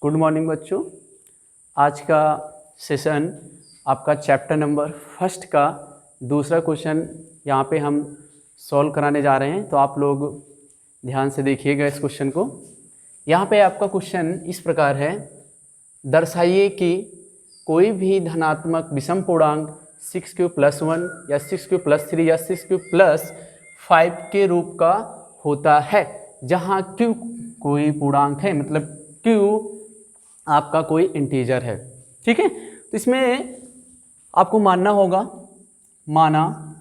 Good morning बच्चों। आज का सेशन आपका चैप्टर नंबर फर्स्ट का दूसरा क्वेश्चन यहाँ पे हम सॉल्व कराने जा रहे हैं, तो आप लोग ध्यान से देखिएगा इस क्वेश्चन को। यहाँ पे आपका क्वेश्चन इस प्रकार है, दर्शाइए कि कोई भी धनात्मक विषम पूर्णांक 6q+1 या 6q+3 या 6q+5 के रूप का होता है, जहाँ q कोई पूर्णांक है, मतलब q आपका कोई इंटीजर है। ठीक है, तो इसमें आपको मानना होगा, माना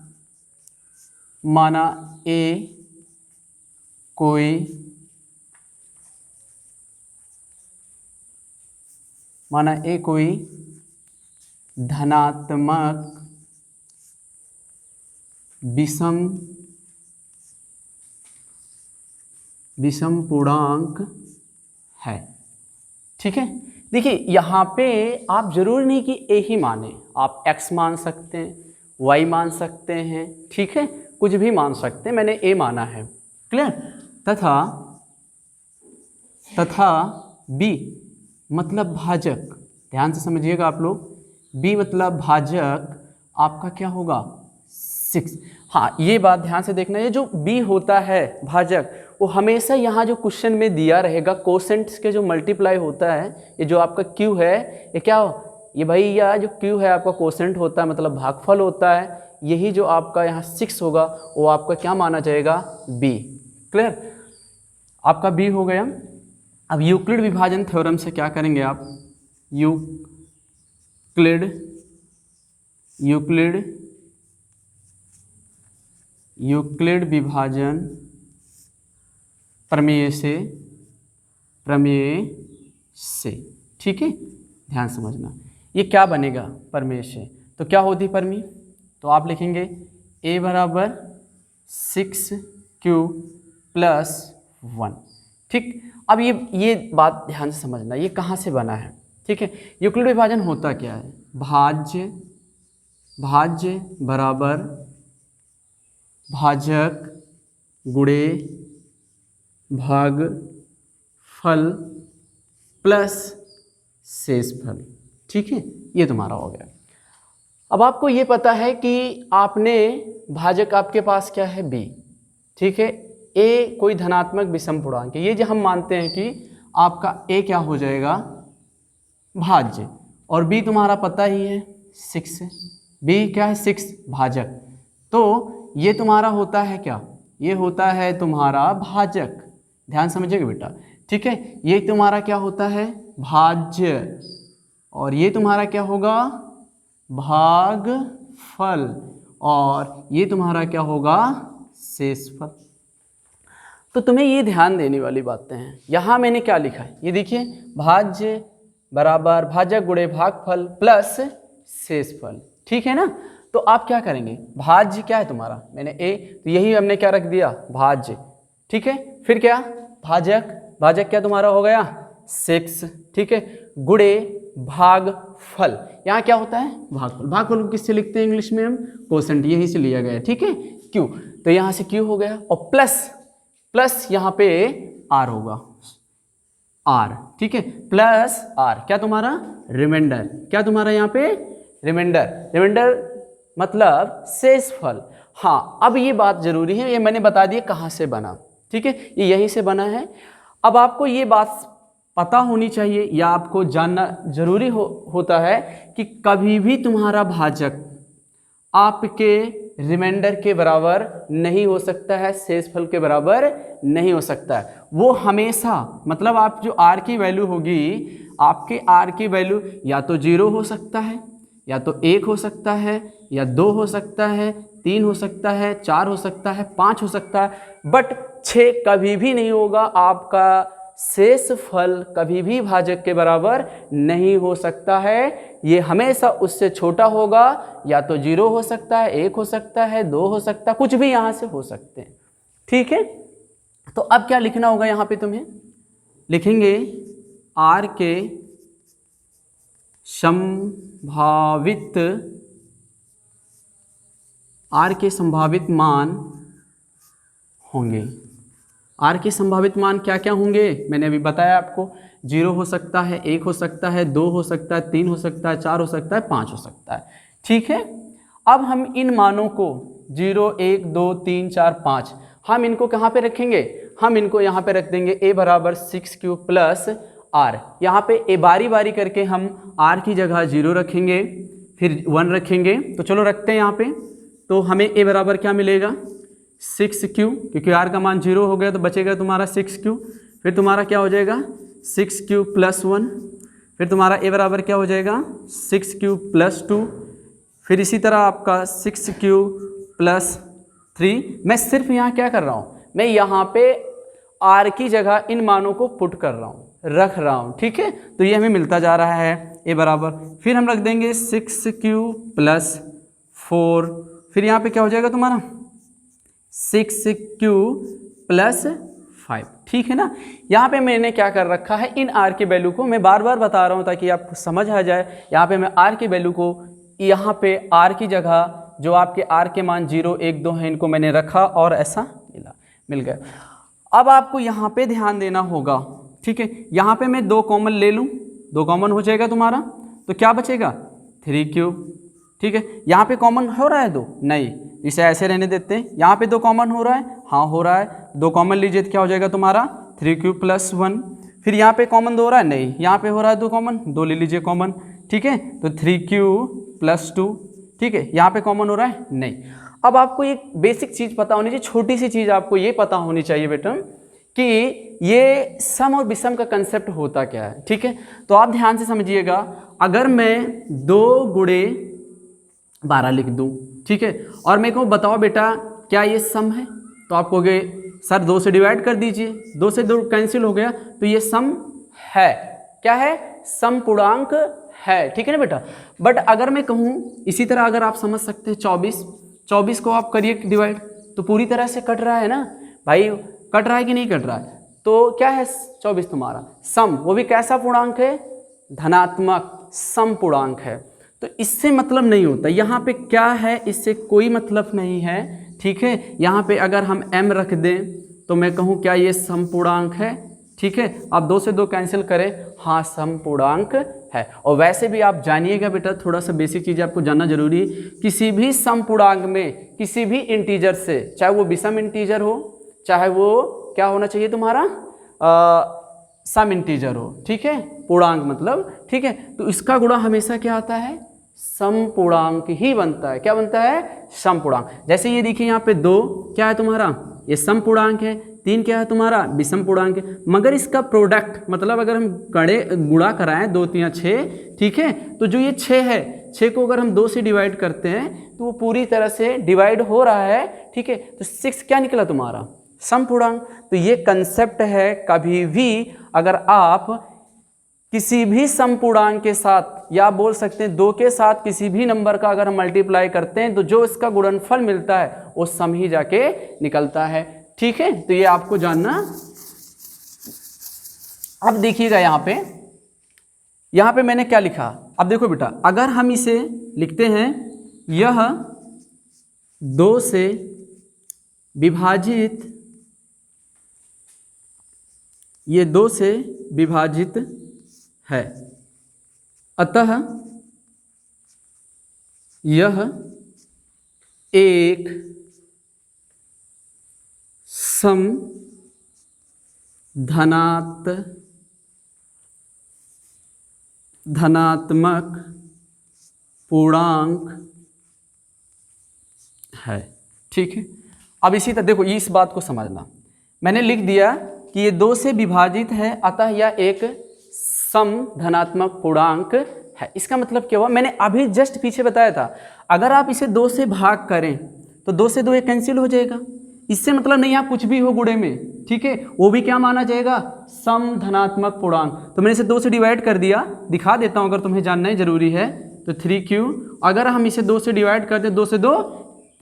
a कोई धनात्मक विषम पूर्णांक है। ठीक है, देखिए यहाँ पे आप जरूर नहीं कि a ही माने, आप x मान सकते हैं, y मान सकते हैं, ठीक है, कुछ भी मान सकते हैं। मैंने a माना है, क्लियर। तथा b मतलब भाजक, ध्यान से समझिएगा आप लोग, b मतलब भाजक आपका क्या होगा 6। हाँ, ये बात ध्यान से देखना, ये जो b होता है भाजक, वो हमेशा यहाँ जो क्वेश्चन में दिया रहेगा, कोसेंट्स के जो मल्टीप्लाई होता है, ये जो आपका q है, ये क्या हो, ये भाई यह जो q है आपका कोसेंट होता है, मतलब भागफल होता है। यही जो आपका यहाँ 6 होगा वो आपका क्या माना जाएगा b। क्लियर, आपका b हो गया। अब यूक्लिड विभाजन थ्योरम से क्या करेंगे आप, यूक्लिड विभाजन प्रमेय से, ठीक है, ध्यान समझना। ये क्या बनेगा प्रमेय से, तो क्या होती प्रमेय, तो आप लिखेंगे a बराबर 6q+1। ठीक, अब ये बात ध्यान से समझना, ये कहाँ से बना है। ठीक है, यूक्लिड विभाजन होता क्या है, भाज्य बराबर भाजक गुणे भागफल प्लस शेषफल। ठीक है, ये तुम्हारा हो गया। अब आपको ये पता है कि आपने भाजक आपके पास क्या है b, ठीक है, a कोई धनात्मक विषम पूर्णांक है, ये जो हम मानते हैं कि आपका a क्या हो जाएगा भाज्य, और b तुम्हारा पता ही है 6 है, b क्या है 6 भाजक, तो ये तुम्हारा होता है क्या, ये होता है तुम्हारा भाजक, ध्यान समझिएगा बेटा। ठीक है, ये तुम्हारा क्या होता है भाज्य, और ये तुम्हारा क्या होगा भागफल, और ये तुम्हारा क्या होगा शेषफल। तो तुम्हें ये ध्यान देने वाली बातें हैं। यहाँ मैंने क्या लिखा है, ये देखिए, भाज्य बराबर भाजक गुणे भागफल प्लस शेषफल। ठीक है ना, तो आप क्या करेंगे, भाज्य क्या है तुम्हारा, मैंने a, तो यही हमने क्या रख दिया भाज्य। ठीक है, फिर क्या भाजक क्या तुम्हारा हो गया 6, ठीक है, गुणे भागफल, यहाँ क्या होता है भागफल को किससे लिखते हैं इंग्लिश में हम, कोसेंट, यही से लिया गया है। ठीक है, q, तो यहाँ से q हो गया, और प्लस यहाँ पे r होगा, r, ठीक है, प्लस r क्या तुम्हारा रिमाइंडर, क्या तुम्हारा यहाँ पे रिमाइंडर मतलब शेषफल। हाँ, अब ये बात जरूरी है, ये मैंने बता दिया कहाँ से बना। ठीक है, ये यहीं से बना है। अब आपको ये बात पता होनी चाहिए, या आपको जानना जरूरी होता है कि कभी भी तुम्हारा भाजक आपके रिमाइंडर के बराबर नहीं हो सकता है, शेषफल के बराबर नहीं हो सकता है। वो हमेशा, मतलब आप जो r की वैल्यू होगी, आपके r की वैल्यू या तो 0 हो सकता है, या तो 1 हो सकता है, या 2 हो सकता है, 3 हो सकता है, 4 हो सकता है, 5 हो सकता है, बट 6 कभी भी नहीं होगा। आपका शेषफल कभी भी भाजक के बराबर नहीं हो सकता है, ये हमेशा उससे छोटा होगा, या तो 0 हो सकता है, 1 हो सकता है, 2 हो सकता है, कुछ भी यहाँ से हो सकते हैं। ठीक है, तो अब क्या लिखना होगा यहाँ पे, तुम्हें लिखेंगे r के संभावित मान होंगे, आर के संभावित मान क्या क्या होंगे, मैंने अभी बताया आपको। 0 हो सकता है, 1 हो सकता है, 2 हो सकता है, 3 हो सकता है, 4 हो सकता है, 5 हो सकता है। ठीक है, अब हम इन मानों को 0, 1, 2, 3, 4, 5 हम इनको कहाँ पे रखेंगे, हम इनको यहाँ पे रख देंगे a बराबर 6q प्लस r। यहाँ पे ए बारी बारी करके हम r की जगह 0 रखेंगे, फिर 1 रखेंगे। तो चलो रखते हैं यहाँ पे। तो हमें a बराबर क्या मिलेगा 6q, क्योंकि r का मान 0 हो गया तो बचेगा तुम्हारा 6q। फिर तुम्हारा क्या हो जाएगा 6q प्लस 1। फिर तुम्हारा a बराबर क्या हो जाएगा 6q प्लस 2। फिर इसी तरह आपका 6q प्लस 3। मैं सिर्फ यहाँ क्या कर रहा हूँ, मैं यहाँ पे r की जगह इन मानों को पुट कर रहा हूँ, रख रहा हूँ। ठीक है, तो ये हमें मिलता जा रहा है a बराबर। फिर हम रख देंगे 6q प्लस 4। फिर यहाँ पे क्या हो जाएगा तुम्हारा 6q प्लस 5। ठीक है ना। यहाँ पे मैंने क्या कर रखा है, इन r के वैल्यू को मैं बार बार बता रहा हूँ ताकि आपको समझ आ जाए। यहाँ पे मैं r के वैल्यू को यहाँ पे r की जगह जो आपके r के मान 0, 1, 2 हैं इनको मैंने रखा और ऐसा मिल गया। अब आपको यहाँ पे ध्यान देना होगा। ठीक है, यहाँ पे मैं 2 कॉमन ले लूँ, 2 कॉमन हो जाएगा तुम्हारा, तो क्या बचेगा 3q। ठीक है, यहाँ पे कॉमन हो रहा है 2, नहीं, इसे ऐसे रहने देते हैं। यहाँ पे 2 कॉमन हो रहा है, हाँ हो रहा है, 2 कॉमन लीजिए तो क्या हो जाएगा तुम्हारा 3q प्लस 1। फिर यहाँ पे कॉमन 2 हो रहा है, नहीं, यहाँ पे हो रहा है 2 कॉमन, 2 ले लीजिए कॉमन। ठीक है, तो 3q प्लस 2। ठीक है, यहाँ पे कॉमन हो रहा है, नहीं। अब आपको एक बेसिक चीज़ पता होनी चाहिए, छोटी सी चीज़ आपको ये पता होनी चाहिए बेटा कि ये सम और विषम का कंसेप्ट होता क्या है। ठीक है, तो आप ध्यान से समझिएगा। अगर मैं 2 गुणे 12 लिख दूं, ठीक है, और मेरे को बताओ बेटा क्या ये सम है, तो आप कहोगे सर 2 से डिवाइड कर दीजिए, 2 से 2 कैंसिल हो गया, तो ये सम है। क्या है, सम पूर्णांक है। ठीक है ना बेटा। बट अगर मैं कहूँ इसी तरह, अगर आप समझ सकते हैं 24 को आप करिए डिवाइड, तो पूरी तरह से कट रहा है ना भाई, कट रहा है कि नहीं कट रहा है। तो क्या है 24 तुम्हारा सम, वो भी कैसा पूर्णांक है, धनात्मक सम पूर्णांक है। तो इससे मतलब नहीं होता, यहाँ पे क्या है इससे कोई मतलब नहीं है। ठीक है, यहाँ पे अगर हम m रख दें तो मैं कहूँ क्या ये सम पूर्णांक है। ठीक है, आप 2 से 2 कैंसिल करें, हाँ सम पूर्णांक है। और वैसे भी आप जानिएगा बेटा, थोड़ा सा बेसिक चीज़ आपको जानना जरूरी है, किसी भी सम पूर्णांक में किसी भी इंटीजर से, चाहे वो विषम इंटीजर हो, चाहे वो क्या होना चाहिए तुम्हारा सम इंटीजर हो। ठीक है, पूर्णांक मतलब, ठीक है, तो इसका गुणा हमेशा क्या आता है, सम पूर्णांक ही बनता है। क्या बनता है, सम पूर्णांक। जैसे ये देखिए यहाँ पे 2 क्या है तुम्हारा, ये सम पूर्णांक है, 3 क्या है तुम्हारा, विषम पूर्णांक है। मगर इसका प्रोडक्ट मतलब अगर हम गुणा कराएं 2, 3, 6, ठीक है, तो जो ये 6 है, 6 को अगर हम 2 से डिवाइड करते हैं तो वो पूरी तरह से डिवाइड हो रहा है। ठीक है, तो 6 क्या निकला तुम्हारा, सम पूर्णांक। तो ये कंसेप्ट है, कभी भी अगर आप किसी भी सम पूर्णांक के साथ, या बोल सकते हैं 2 के साथ किसी भी नंबर का अगर हम मल्टीप्लाई करते हैं तो जो इसका गुणनफल मिलता है वो सम ही जाके निकलता है। ठीक है, तो ये आपको जानना। अब देखिएगा यहाँ पे मैंने क्या लिखा। अब देखो बेटा, अगर हम इसे लिखते हैं, यह 2 से विभाजित, ये 2 से विभाजित है, अतः यह एक सम धनात्मक पूर्णांक है। ठीक है, अब इसी तरह देखो, इस बात को समझना, मैंने लिख दिया कि ये 2 से विभाजित है, अतः यह एक सम धनात्मक पूर्णांक है। इसका मतलब क्या हुआ, मैंने अभी जस्ट पीछे बताया था, अगर आप इसे 2 से भाग करें तो 2 से 2 एक कैंसिल हो जाएगा। इससे मतलब नहीं आप कुछ भी हो गुणे में, ठीक है, वो भी क्या माना जाएगा, सम धनात्मक पूर्णांक। तो मैंने इसे 2 से डिवाइड कर दिया, दिखा देता हूं अगर तुम्हें जानना ही जरूरी है। तो 3q, अगर हम इसे 2 से डिवाइड करते, 2 से 2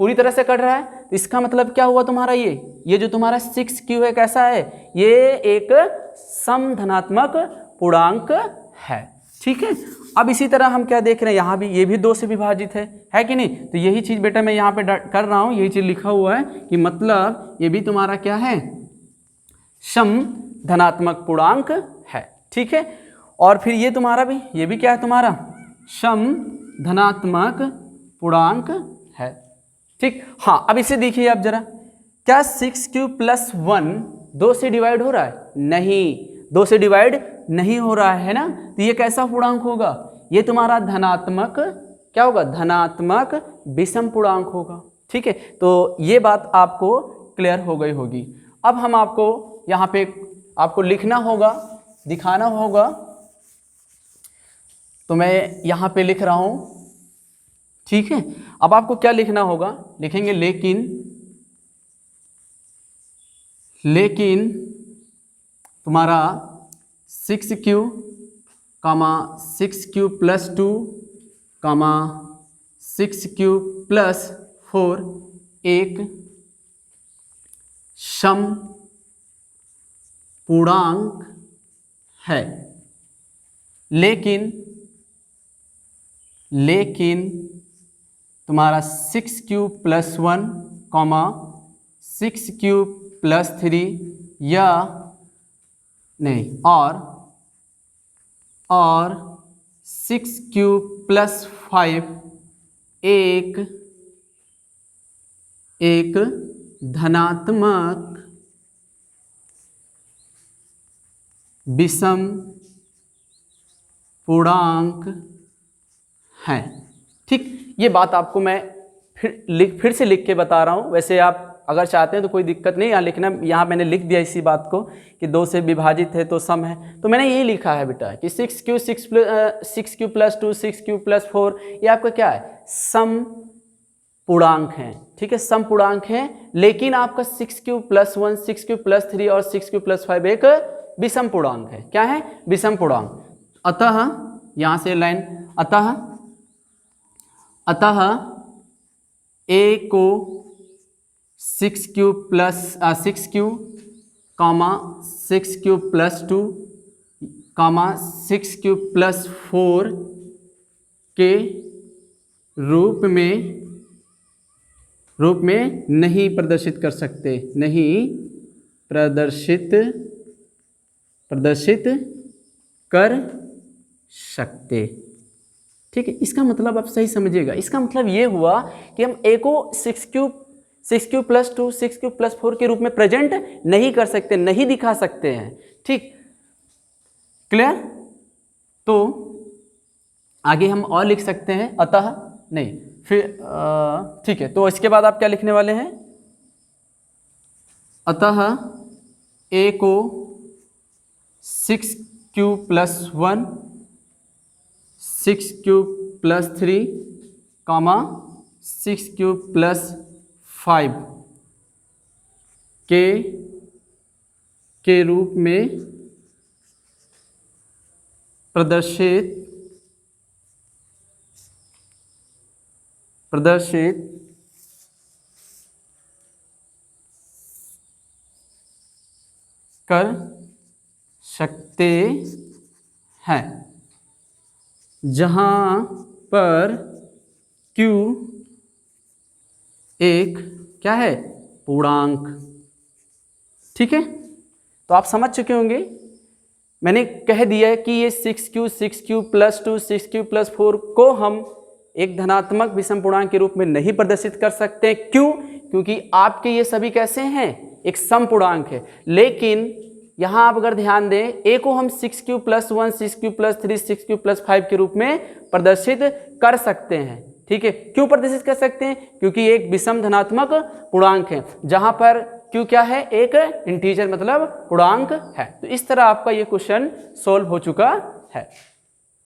पूरी तरह से कट रहा है, तो इसका मतलब क्या हुआ तुम्हारा, ये जो तुम्हारा 6q है कैसा है, ये एक सम धनात्मक पूर्णांक है। ठीक है, अब इसी तरह हम क्या देख रहे हैं, यहाँ भी ये भी 2 से विभाजित है कि नहीं। तो यही चीज़ बेटा मैं यहाँ पे कर रहा हूँ, यही चीज़ लिखा हुआ है कि मतलब ये भी तुम्हारा क्या है, सम धनात्मक पूर्णांक है। ठीक है, और फिर ये तुम्हारा भी, ये भी क्या है तुम्हारा, सम धनात्मक पूर्णांक है। ठीक, हाँ अब इसे देखिए आप जरा, क्या 6 + 1 2 से डिवाइड हो रहा है? नहीं, 2 से डिवाइड नहीं हो रहा है ना, तो ये कैसा पूर्णांक होगा? ये तुम्हारा धनात्मक क्या होगा? धनात्मक विषम पूर्णांक होगा। ठीक है, तो ये बात आपको क्लियर हो गई होगी। अब हम आपको यहाँ पे आपको लिखना होगा, दिखाना होगा, तो मैं यहाँ पे लिख रहा हूँ। ठीक है, अब आपको क्या लिखना होगा? लिखेंगे लेकिन तुम्हारा 6q, 6q + 2, 6q + 4 एक सम पूर्णांक है। लेकिन तुम्हारा 6q + 1, 6q + 3 या नहीं, और 6q + 5 एक धनात्मक विषम पूर्णांक है। ठीक, ये बात आपको मैं फिर से लिख के बता रहा हूँ। वैसे आप अगर चाहते हैं तो कोई दिक्कत नहीं, यहाँ लिखना, यहाँ मैंने लिख दिया इसी बात को कि 2 से विभाजित है तो सम है, तो मैंने यही लिखा है बेटा कि 6q + 2, 6q + 4 ये आपका क्या है? सम पूर्णांक है। ठीक है, सम पूर्णांक है, लेकिन आपका 6q + 1, 6q + 3 और 6q + 5 एक विषम पूर्णांक है। क्या है? विषम पूर्णांक। अतः यहाँ से लाइन, अतः a को 6q, 6q + 2, 6q + 4 के रूप में नहीं प्रदर्शित कर सकते, नहीं प्रदर्शित कर सकते। ठीक है, इसका मतलब आप सही समझिएगा। इसका मतलब ये हुआ कि हम a को 6q + 2, 6q + 4 के रूप में प्रेजेंट नहीं कर सकते, नहीं दिखा सकते हैं। ठीक, क्लियर? तो आगे हम और लिख सकते हैं, अतः नहीं, फिर ठीक है, तो इसके बाद आप क्या लिखने वाले हैं? अतः a को 6q + 1, 6q + 3, 6q + 5 के रूप में प्रदर्शित कर सकते हैं, जहां पर Q एक क्या है? पूर्णांक। ठीक है, तो आप समझ चुके होंगे, मैंने कह दिया है कि ये 6q + 2, 6q + 4 को हम एक धनात्मक विषम पूर्णांक के रूप में नहीं प्रदर्शित कर सकते। क्यों? क्योंकि आपके ये सभी कैसे हैं? एक सम पूर्णांक है। लेकिन यहाँ आप अगर ध्यान दें, a को हम 6q + 1, 6q + 3, 6q + 5 के रूप में प्रदर्शित कर सकते हैं। ठीक है, क्यों प्रदर्शित कर सकते हैं? क्योंकि एक विषम धनात्मक पूर्णांक है, जहां पर q क्या है? एक इंटीजर मतलब पूर्णांक है। तो इस तरह आपका ये क्वेश्चन सोल्व हो चुका है।